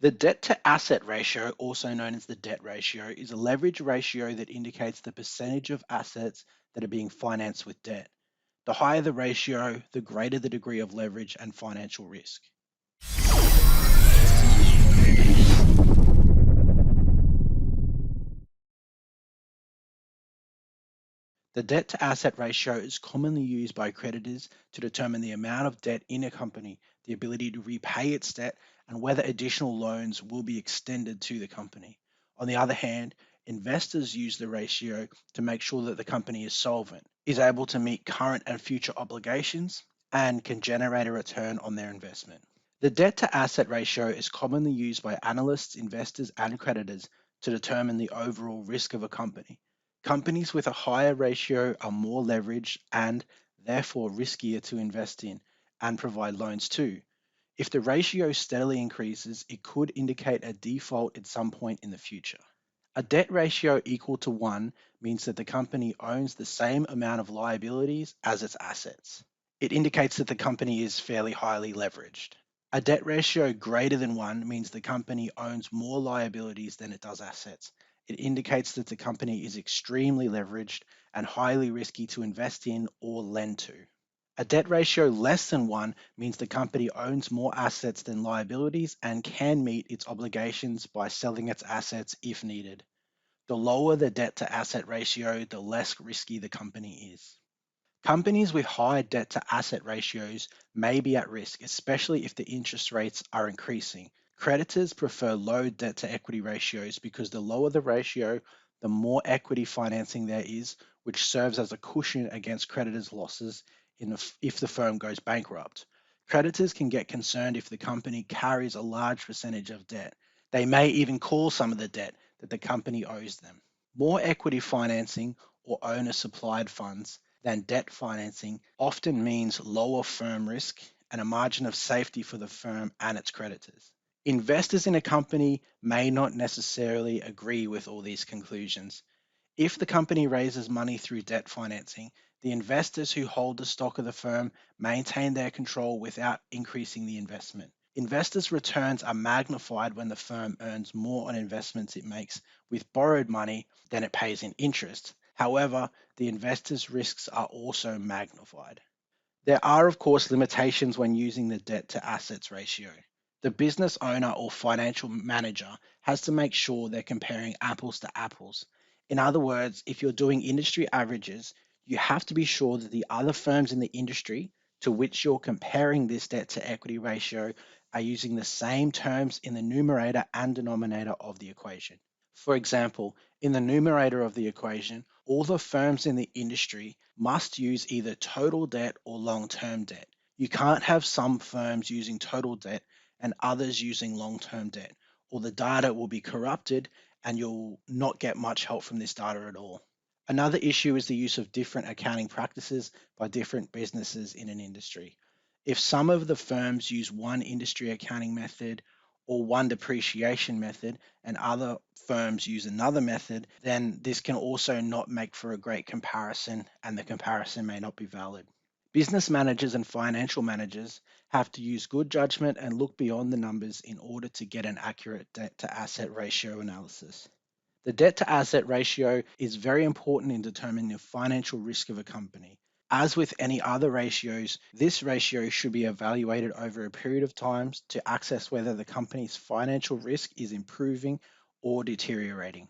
The debt to asset ratio, also known as the debt ratio, is a leverage ratio that indicates the percentage of assets that are being financed with debt. The higher the ratio, the greater the degree of leverage and financial risk. The debt to asset ratio is commonly used by creditors to determine the amount of debt in a company, the ability to repay its debt, and whether additional loans will be extended to the company. On the other hand, investors use the ratio to make sure that the company is solvent, is able to meet current and future obligations, and can generate a return on their investment. The debt to asset ratio is commonly used by analysts, investors, and creditors to determine the overall risk of a company. Companies with a higher ratio are more leveraged and therefore riskier to invest in and provide loans to. If the ratio steadily increases, it could indicate a default at some point in the future. A debt ratio equal to 1 means that the company owns the same amount of liabilities as its assets. It indicates that the company is fairly highly leveraged. A debt ratio greater than 1 means the company owns more liabilities than it does assets. It indicates that the company is extremely leveraged and highly risky to invest in or lend to. A debt ratio less than 1 means the company owns more assets than liabilities and can meet its obligations by selling its assets if needed. The lower the debt to asset ratio, the less risky the company is. Companies with high debt to asset ratios may be at risk, especially if the interest rates are increasing. Creditors prefer low debt to equity ratios because the lower the ratio, the more equity financing there is, which serves as a cushion against creditors' losses if the firm goes bankrupt. Creditors can get concerned if the company carries a large percentage of debt. They may even call some of the debt that the company owes them. More equity financing or owner supplied funds than debt financing often means lower firm risk and a margin of safety for the firm and its creditors. Investors in a company may not necessarily agree with all these conclusions. If the company raises money through debt financing, the investors who hold the stock of the firm maintain their control without increasing the investment. Investors' returns are magnified when the firm earns more on investments it makes with borrowed money than it pays in interest. However, the investors' risks are also magnified. There are, of course, limitations when using the debt to assets ratio. The business owner or financial manager has to make sure they're comparing apples to apples. In other words, if you're doing industry averages, you have to be sure that the other firms in the industry to which you're comparing this debt to equity ratio are using the same terms in the numerator and denominator of the equation. For example, in the numerator of the equation, all the firms in the industry must use either total debt or long-term debt. You can't have some firms using total debt and others using long-term debt, or the data will be corrupted and you'll not get much help from this data at all. Another issue is the use of different accounting practices by different businesses in an industry. If some of the firms use one industry accounting method or one depreciation method and other firms use another method, then this can also not make for a great comparison and the comparison may not be valid. Business managers and financial managers have to use good judgment and look beyond the numbers in order to get an accurate debt to asset ratio analysis. The debt to asset ratio is very important in determining the financial risk of a company. As with any other ratios, this ratio should be evaluated over a period of time to access whether the company's financial risk is improving or deteriorating.